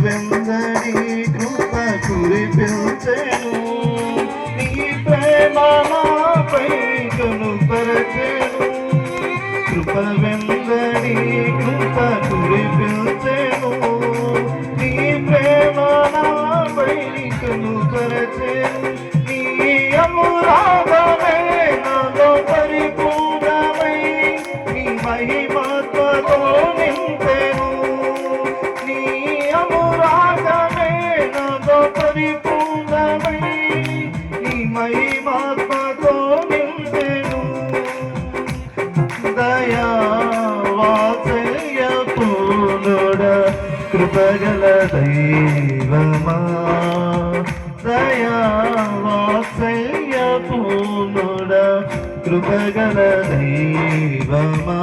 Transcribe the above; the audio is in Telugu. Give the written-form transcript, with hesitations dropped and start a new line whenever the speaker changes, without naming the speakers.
వెందడి కృప కురిపించెను నీ ప్రేమ నాపై కనుపరచెను కృప వెందడి కృప కురిపించెను నీ ప్రేమ నాపై కనుపరచెను నీ అమురాగమే నాలో పరిపూర్ణమై నీ మహిమత్వతో నింపెను నీ అమురాగమే నాలో పరిపూర్ణమై నీ మహిమత్వతో నింపెను దయా వాత్సల్య పూర్ణుడా కృపగల దైవమా దయా వాత్సల్య పూర్ణుడా కృపగల దైవమా